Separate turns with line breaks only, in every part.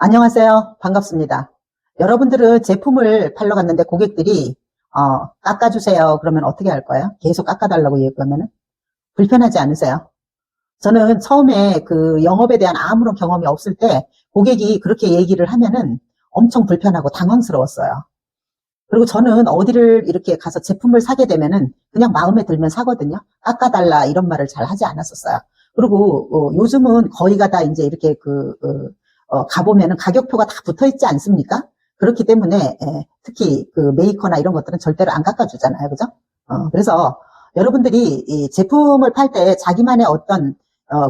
안녕하세요. 반갑습니다. 여러분들은 제품을 팔러 갔는데 고객들이 깎아주세요. 그러면 어떻게 할 거예요? 계속 깎아달라고 얘기하면 불편하지 않으세요? 저는 처음에 그 영업에 대한 아무런 경험이 없을 때 고객이 그렇게 얘기를 하면은 엄청 불편하고 당황스러웠어요. 그리고 저는 어디를 이렇게 가서 제품을 사게 되면은 그냥 마음에 들면 사거든요. 깎아달라 이런 말을 잘 하지 않았었어요. 그리고 요즘은 거의가 다 이제 이렇게 가보면은 가격표가 다 붙어 있지 않습니까? 그렇기 때문에 특히 그 메이커나 이런 것들은 절대로 안 깎아주잖아요. 그죠? 그래서 여러분들이 이 제품을 팔 때 자기만의 어떤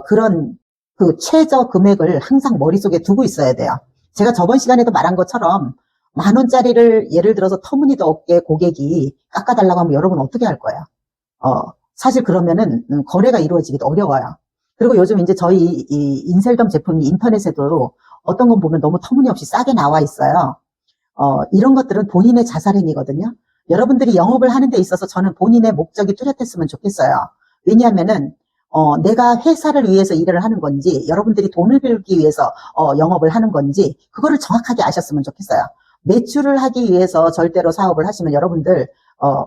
그런 그 최저 금액을 항상 머릿속에 두고 있어야 돼요. 제가 저번 시간에도 말한 것처럼 10,000원짜리를 예를 들어서 터무니도 없게 고객이 깎아달라고 하면 여러분 어떻게 할 거예요? 사실 그러면은 거래가 이루어지기도 어려워요. 그리고 요즘 이제 저희 이 인셀덤 제품이 인터넷에도 어떤 건 보면 너무 터무니없이 싸게 나와 있어요. 이런 것들은 본인의 자살행위거든요. 여러분들이 영업을 하는 데 있어서 저는 본인의 목적이 뚜렷했으면 좋겠어요. 왜냐하면은 내가 회사를 위해서 일을 하는 건지 여러분들이 돈을 벌기 위해서 영업을 하는 건지 그거를 정확하게 아셨으면 좋겠어요. 매출을 하기 위해서 절대로 사업을 하시면 여러분들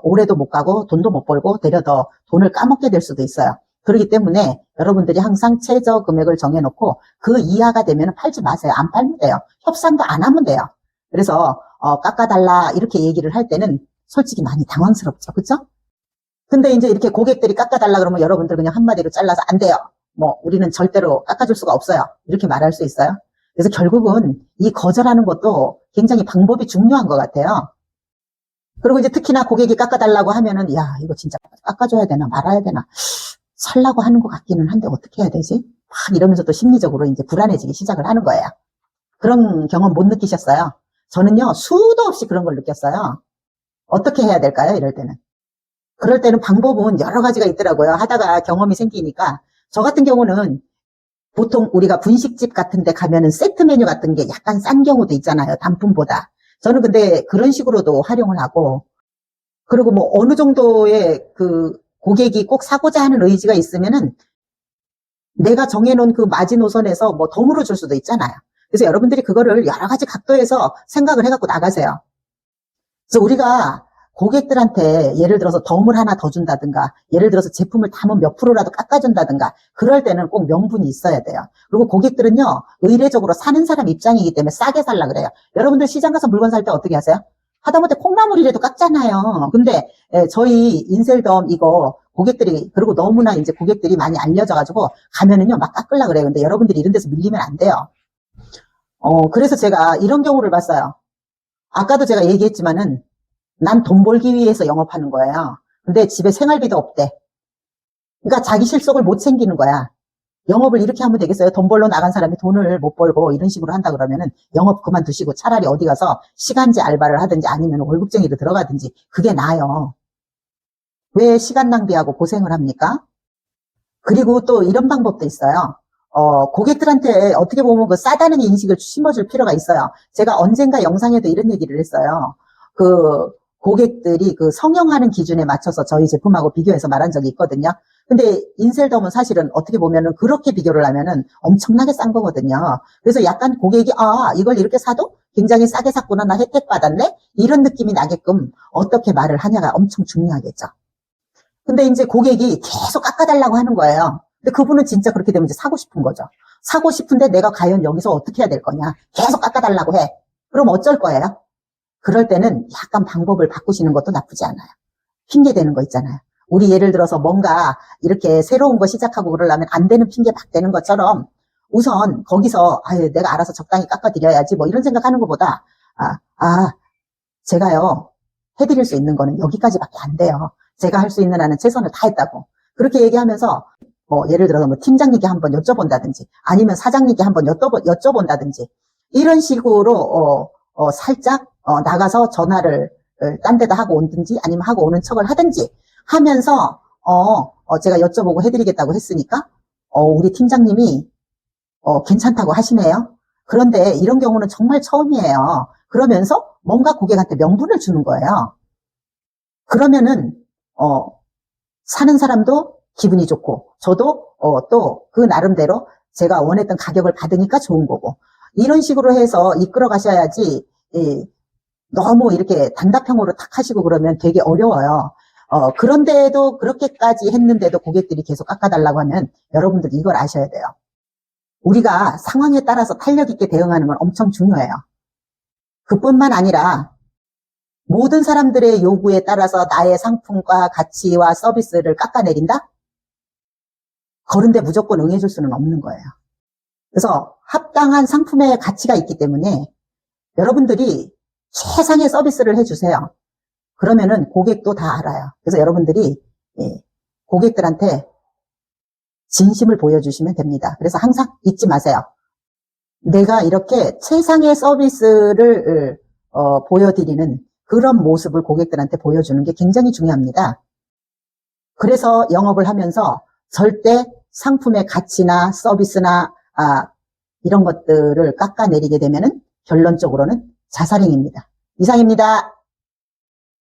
오래도 못 가고 돈도 못 벌고 되려 더 돈을 까먹게 될 수도 있어요. 그렇기 때문에 여러분들이 항상 최저 금액을 정해놓고 그 이하가 되면 팔지 마세요. 안 팔면 돼요. 협상도 안 하면 돼요. 그래서 깎아달라 이렇게 얘기를 할 때는 솔직히 많이 당황스럽죠. 그렇죠? 근데 이제 이렇게 고객들이 깎아달라 그러면 여러분들 그냥 한마디로 잘라서 안 돼요. 뭐 우리는 절대로 깎아줄 수가 없어요. 이렇게 말할 수 있어요. 그래서 결국은 이 거절하는 것도 굉장히 방법이 중요한 것 같아요. 그리고 이제 특히나 고객이 깎아달라고 하면은 야 이거 진짜 깎아줘야 되나 말아야 되나 살라고 하는 것 같기는 한데 어떻게 해야 되지? 막 이러면서 또 심리적으로 이제 불안해지기 시작을 하는 거예요. 그런 경험 못 느끼셨어요? 저는요 수도 없이 그런 걸 느꼈어요. 어떻게 해야 될까요? 이럴 때는. 그럴 때는 방법은 여러 가지가 있더라고요. 하다가 경험이 생기니까 저 같은 경우는 보통 우리가 분식집 같은 데 가면은 세트 메뉴 같은 게 약간 싼 경우도 있잖아요. 단품보다. 저는 근데 그런 식으로도 활용을 하고 그리고 뭐 어느 정도의 그 고객이 꼭 사고자 하는 의지가 있으면은 내가 정해놓은 그 마지노선에서 뭐 더 물어줄 수도 있잖아요. 그래서 여러분들이 그거를 여러 가지 각도에서 생각을 해갖고 나가세요. 그래서 우리가 고객들한테 예를 들어서 덤을 하나 더 준다든가 예를 들어서 제품을 담은 몇 프로라도 깎아준다든가 그럴 때는 꼭 명분이 있어야 돼요. 그리고 고객들은요 의례적으로 사는 사람 입장이기 때문에 싸게 살라 그래요. 여러분들 시장 가서 물건 살 때 어떻게 하세요? 하다못해 콩나물이라도 깎잖아요. 근데 저희 인셀덤 이거 고객들이 그리고 너무나 이제 고객들이 많이 알려져 가지고 가면은요 막 깎으려 그래요. 근데 여러분들이 이런 데서 밀리면 안 돼요. 그래서 제가 이런 경우를 봤어요. 아까도 제가 얘기했지만은 난 돈 벌기 위해서 영업하는 거예요. 근데 집에 생활비도 없대. 그러니까 자기 실속을 못 챙기는 거야. 영업을 이렇게 하면 되겠어요? 돈 벌러 나간 사람이 돈을 못 벌고 이런 식으로 한다 그러면은 영업 그만두시고 차라리 어디 가서 시간제 알바를 하든지 아니면 월급쟁이로 들어가든지 그게 나아요. 왜 시간 낭비하고 고생을 합니까? 그리고 또 이런 방법도 있어요. 고객들한테 어떻게 보면 그 싸다는 인식을 심어줄 필요가 있어요. 제가 언젠가 영상에도 이런 얘기를 했어요. 그 고객들이 그 성형하는 기준에 맞춰서 저희 제품하고 비교해서 말한 적이 있거든요. 근데 인셀덤은 사실은 어떻게 보면은 그렇게 비교를 하면은 엄청나게 싼 거거든요. 그래서 약간 고객이 이걸 이렇게 사도 굉장히 싸게 샀구나 나 혜택 받았네 이런 느낌이 나게끔 어떻게 말을 하냐가 엄청 중요하겠죠. 근데 이제 고객이 계속 깎아달라고 하는 거예요. 근데 그분은 진짜 그렇게 되면 이제 사고 싶은 거죠. 사고 싶은데 내가 과연 여기서 어떻게 해야 될 거냐. 계속 깎아달라고 해. 그럼 어쩔 거예요? 그럴 때는 약간 방법을 바꾸시는 것도 나쁘지 않아요. 핑계 대는 거 있잖아요. 우리 예를 들어서 뭔가 이렇게 새로운 거 시작하고 그러려면 안 되는 핑계 막 대는 것처럼 우선 거기서 내가 알아서 적당히 깎아드려야지 뭐 이런 생각하는 것보다 제가요 해드릴 수 있는 거는 여기까지밖에 안 돼요. 제가 할 수 있는 한은 최선을 다했다고 그렇게 얘기하면서 뭐 예를 들어서 뭐 팀장님께 한번 여쭤본다든지 아니면 사장님께 한번 여쭤본다든지 이런 식으로 살짝 나가서 전화를 딴 데다 하고 오든지 아니면 하고 오는 척을 하든지 하면서 제가 여쭤보고 해드리겠다고 했으니까 우리 팀장님이 괜찮다고 하시네요. 그런데 이런 경우는 정말 처음이에요. 그러면서 뭔가 고객한테 명분을 주는 거예요. 그러면은 사는 사람도 기분이 좋고 저도 또 그 나름대로 제가 원했던 가격을 받으니까 좋은 거고 이런 식으로 해서 이끌어 가셔야지, 너무 이렇게 단답형으로 탁 하시고 그러면 되게 어려워요. 그런데도 그렇게까지 했는데도 고객들이 계속 깎아달라고 하면 여러분들 이걸 아셔야 돼요. 우리가 상황에 따라서 탄력 있게 대응하는 건 엄청 중요해요. 그뿐만 아니라 모든 사람들의 요구에 따라서 나의 상품과 가치와 서비스를 깎아내린다? 그런데 무조건 응해줄 수는 없는 거예요. 그래서 합당한 상품의 가치가 있기 때문에 여러분들이 최상의 서비스를 해주세요. 그러면은 고객도 다 알아요. 그래서 여러분들이 고객들한테 진심을 보여주시면 됩니다. 그래서 항상 잊지 마세요. 내가 이렇게 최상의 서비스를 보여드리는 그런 모습을 고객들한테 보여주는 게 굉장히 중요합니다. 그래서 영업을 하면서 절대 상품의 가치나 서비스나 이런 것들을 깎아내리게 되면은 결론적으로는 자살행위입니다. 이상입니다.